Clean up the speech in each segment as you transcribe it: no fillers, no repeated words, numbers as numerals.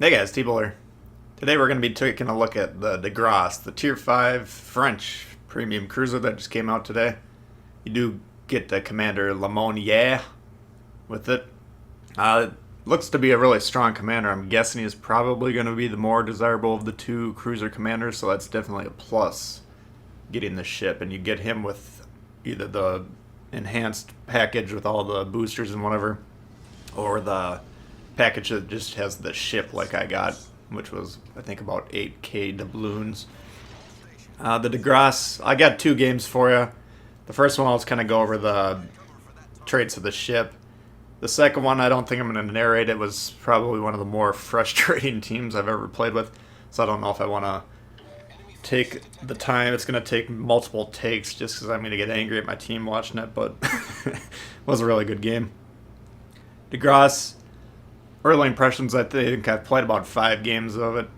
Hey guys, T-Bowler. Today we're going to be taking a look at the Grasse, the Tier 5 French premium cruiser that just came out today. You do get the Commander Lemonnier with it. It looks to be a really strong commander. I'm guessing he's probably going to be the more desirable of the two cruiser commanders, so that's definitely a plus getting the ship. And you get him with either the enhanced package with all the boosters and whatever, or the package that just has the ship like I got, which was I think about 8k doubloons. The de Grasse, I got two games for you. The first one I'll just kind of go over the traits of the ship. The second one I don't think I'm going to narrate. It was probably one of the more frustrating teams I've ever played with, so I don't know if I want to take the time. It's going to take multiple takes just because I'm going to get angry at my team watching it, but it was a really good game. De Grasse, early impressions, I think I've played about 5 games of it.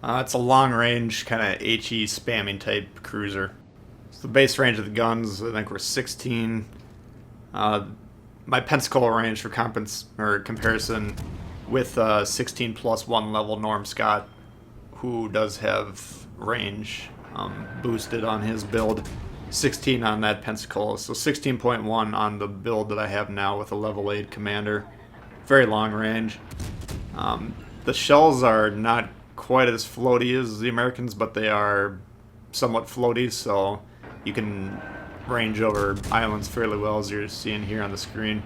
It's a long-range, kind of HE spamming type cruiser. So the base range of the guns, I think, were 16. My Pensacola range for comparison with 16 plus 1 level Norm Scott, who does have range boosted on his build. 16 on that Pensacola, so 16.1 on the build that I have now with a level 8 commander. Very long range. The shells are not quite as floaty as the Americans, but they are somewhat floaty, so you can range over islands fairly well, as you're seeing here on the screen.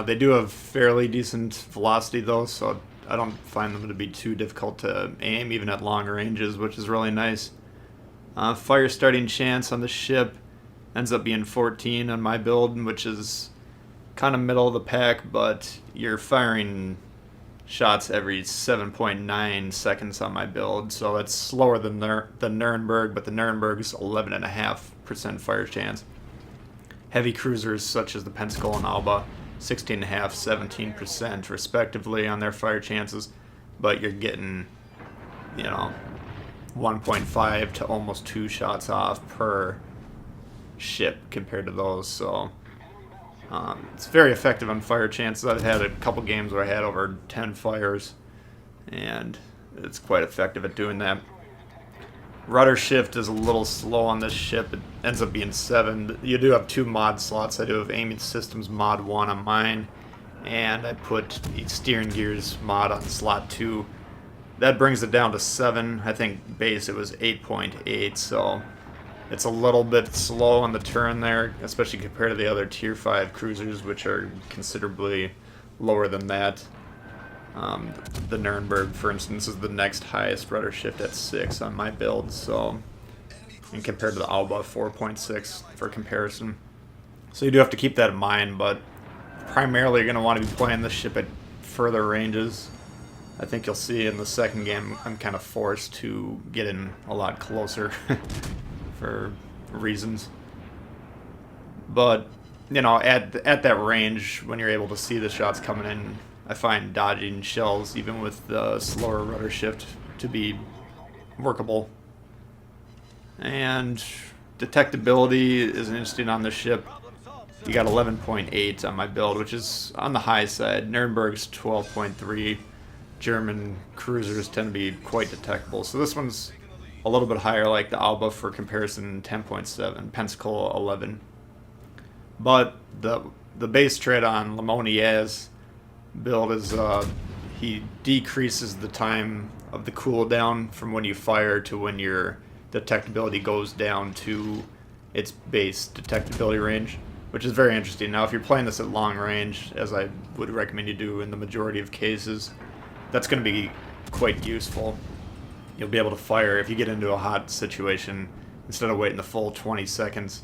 They do have fairly decent velocity though, so I don't find them to be too difficult to aim even at long ranges, which is really nice. Fire starting chance on the ship ends up being 14 on my build, which is kind of middle of the pack, but you're firing shots every 7.9 seconds on my build, so that's slower than the Nuremberg, but the Nuremberg's 11.5% fire chance. Heavy cruisers such as the Pensacola and Alba, 16.5, 17% respectively on their fire chances, but you're getting, 1.5 to almost 2 shots off per ship compared to those, so it's very effective on fire chances. I've had a couple games where I had over 10 fires, and it's quite effective at doing that. Rudder Shift is a little slow on this ship. It ends up being 7. You do have 2 mod slots. I do have Aiming Systems mod 1 on mine, and I put the Steering Gears mod on slot 2. That brings it down to 7. I think base it was 8.8, so it's a little bit slow on the turn there, especially compared to the other Tier 5 cruisers, which are considerably lower than that. The Nuremberg, for instance, is the next highest rudder shift at 6 on my build, so, and compared to the Alba, 4.6 for comparison. So you do have to keep that in mind, but primarily you're going to want to be playing this ship at further ranges. I think you'll see in the second game I'm kind of forced to get in a lot closer for reasons. But, at that range, when you're able to see the shots coming in, I find dodging shells, even with the slower rudder shift, to be workable. And detectability is interesting on this ship. You got 11.8 on my build, which is on the high side. Nuremberg's 12.3. German cruisers tend to be quite detectable. So this one's a little bit higher, like the Alba for comparison, 10.7. Pensacola, 11. But the base trait on Lemonnier's build is he decreases the time of the cooldown from when you fire to when your detectability goes down to its base detectability range, which is very interesting. Now, if you're playing this at long range, as I would recommend you do in the majority of cases, that's going to be quite useful. You'll be able to fire if you get into a hot situation instead of waiting the full 20 seconds.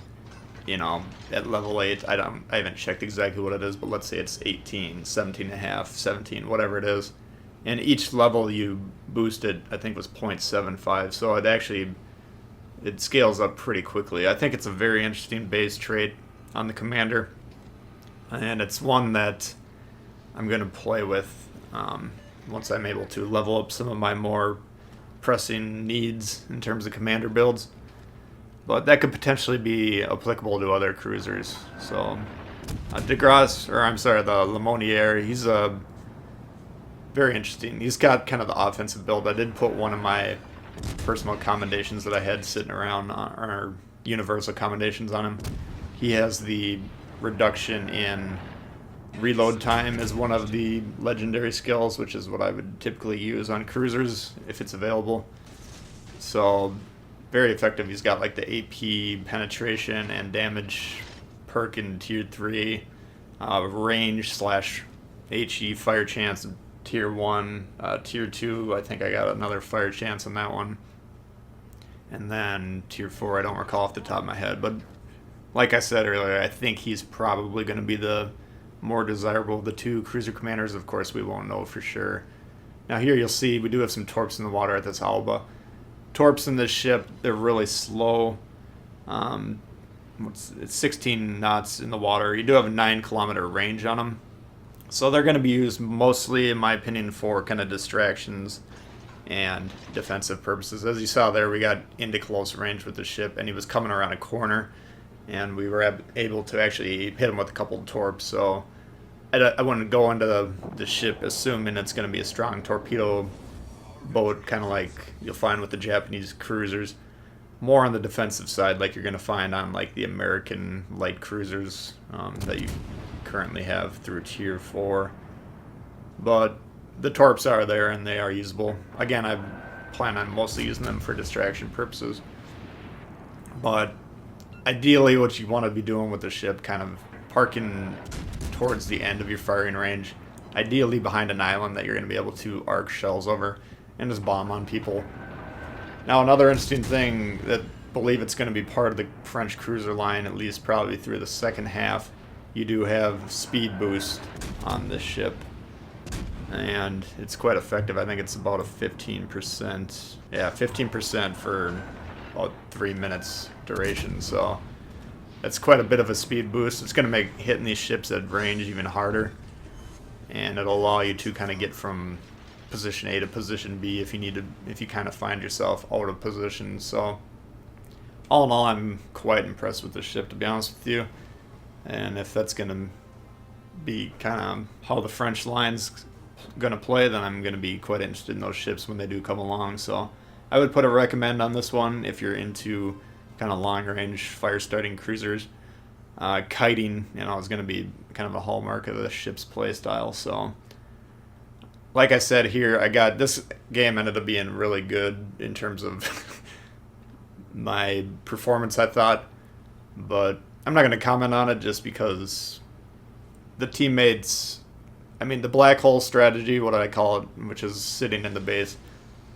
At level 8, I haven't checked exactly what it is, but let's say it's 18, 17.5, 17, whatever it is. And each level you boosted, I think, was 0.75, so it scales up pretty quickly. I think it's a very interesting base trait on the commander, and it's one that I'm going to play with once I'm able to level up some of my more pressing needs in terms of commander builds. But that could potentially be applicable to other cruisers. So, de Grasse, the Lemonnier, he's a very interesting. He's got kind of the offensive build. I did put one of my personal commendations that I had sitting around, or universal commendations on him. He has the reduction in reload time as one of the legendary skills, which is what I would typically use on cruisers if it's available. So very effective. He's got like the AP penetration and damage perk in tier 3, range slash HE fire chance tier 1, tier 2 I think I got another fire chance on that one, and then tier 4 I don't recall off the top of my head, but like I said earlier, I think he's probably going to be the more desirable of the two cruiser commanders. Of course, we won't know for sure. Now here you'll see we do have some torps in the water at this Alba. Torps in this ship, they're really slow. It's 16 knots in the water. You do have a 9-kilometer range on them. So they're going to be used mostly, in my opinion, for kind of distractions and defensive purposes. As you saw there, we got into close range with the ship, and he was coming around a corner, and we were able to actually hit him with a couple of torps. So I wouldn't go into the ship assuming it's going to be a strong torpedo boat, kind of like you'll find with the Japanese cruisers. More on the defensive side, like you're going to find on like the American light cruisers that you currently have through tier 4. But the torps are there and they are usable. Again, I plan on mostly using them for distraction purposes. But ideally what you want to be doing with the ship, kind of parking towards the end of your firing range, ideally behind an island that you're going to be able to arc shells over and just bomb on people. Now another interesting thing that I believe it's going to be part of the French cruiser line, at least probably through the second half, you do have speed boost on this ship. And it's quite effective. I think it's about a 15%. Yeah, 15% for about 3 minutes duration. So that's quite a bit of a speed boost. It's going to make hitting these ships at range even harder. And it'll allow you to kind of get from position A to position B if you kind of find yourself out of position. So all in all, I'm quite impressed with this ship, to be honest with you. And if that's going to be kind of how the French line's going to play, then I'm going to be quite interested in those ships when they do come along. So I would put a recommend on this one if you're into kind of long range fire starting cruisers. Kiting, is going to be kind of a hallmark of the ship's play style. So like I said here, this game ended up being really good in terms of my performance, I thought, but I'm not going to comment on it just because the teammates, the black hole strategy, what I call it, which is sitting in the base,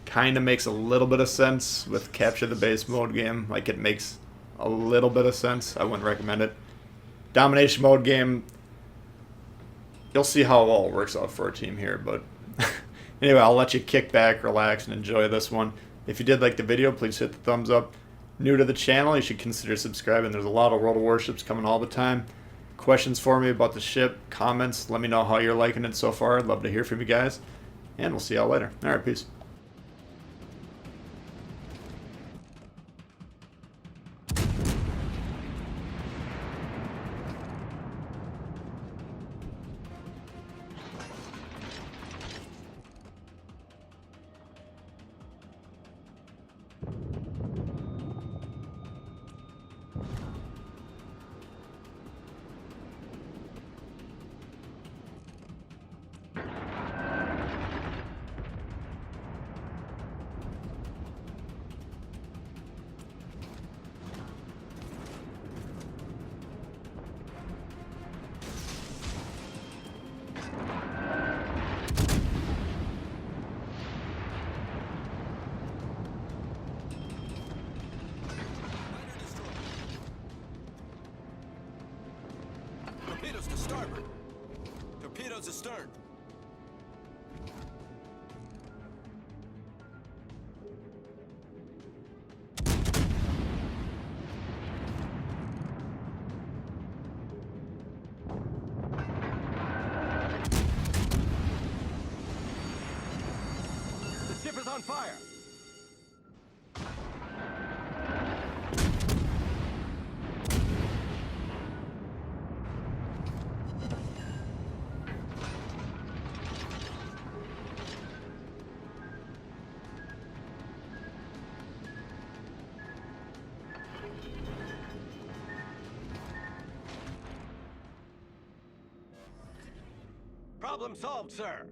kind of makes a little bit of sense with capture the base mode game. Like, it makes a little bit of sense. I wouldn't recommend it. Domination mode game, you'll see how it all works out for a team here, but anyway, I'll let you kick back, relax, and enjoy this one. If you did like the video, please hit the thumbs up. New to the channel, you should consider subscribing. There's a lot of World of Warships coming all the time. Questions for me about the ship, comments, let me know how you're liking it so far. I'd love to hear from you guys, and we'll see y'all later. Alright, peace. Torpedoes to starboard. Torpedoes astern. The ship is on fire. Problem solved, sir.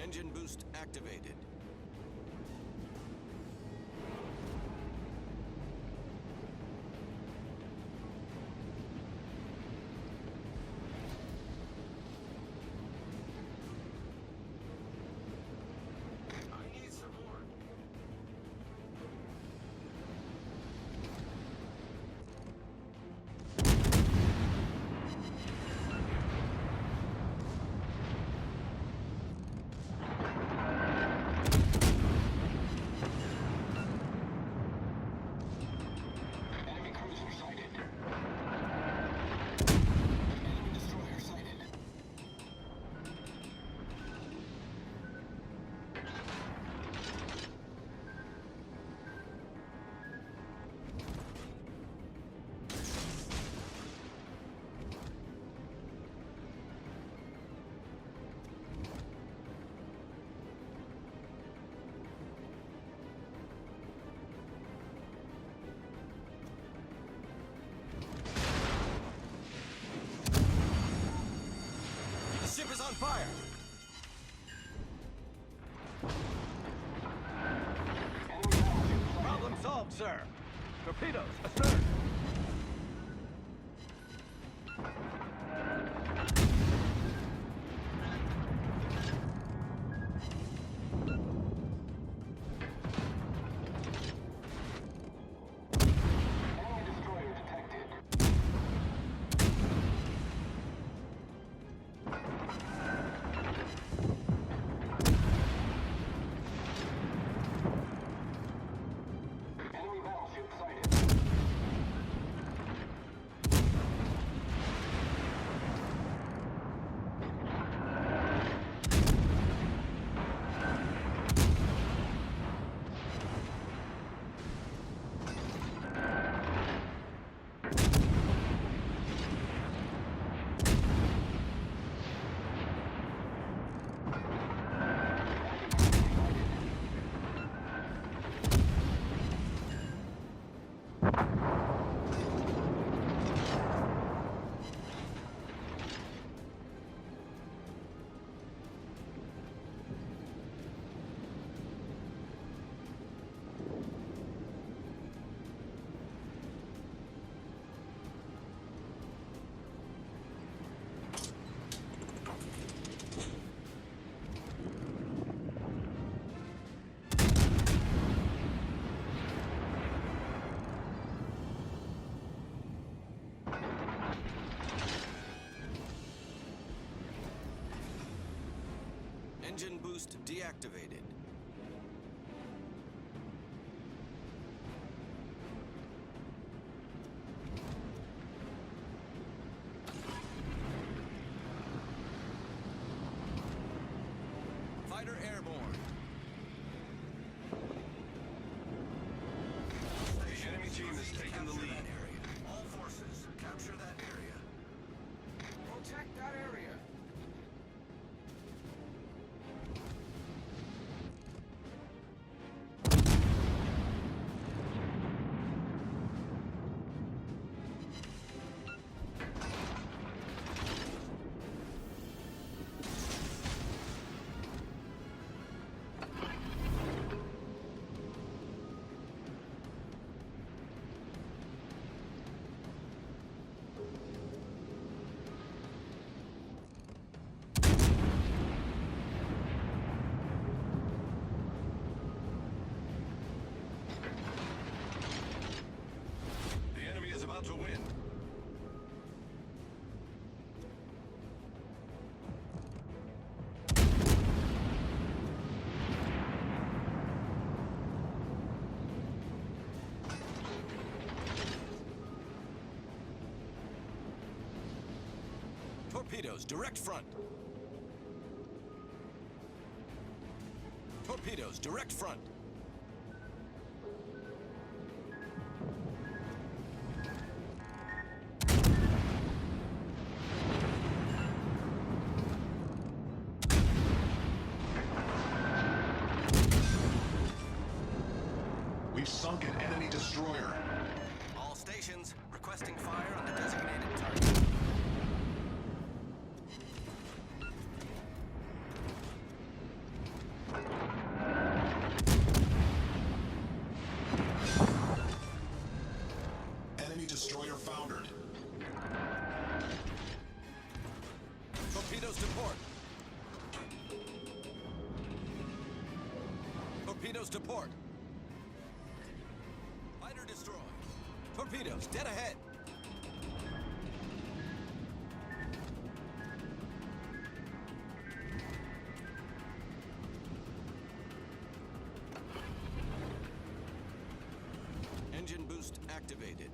Engine boost activated. I need support. The ship is on fire! Problem solved, sir. Torpedoes astern. Engine boost deactivated. Fighter airborne. The enemy team is taking the lead. All forces, capture that area. Protect that area. Torpedoes, direct front. Torpedoes, direct front. We've sunk an enemy destroyer. All stations, requesting fire on the designated target. Enemy destroyer foundered. Torpedoes to port. Torpedoes to port. Fighter destroyed. Torpedoes, dead ahead. Engine boost activated.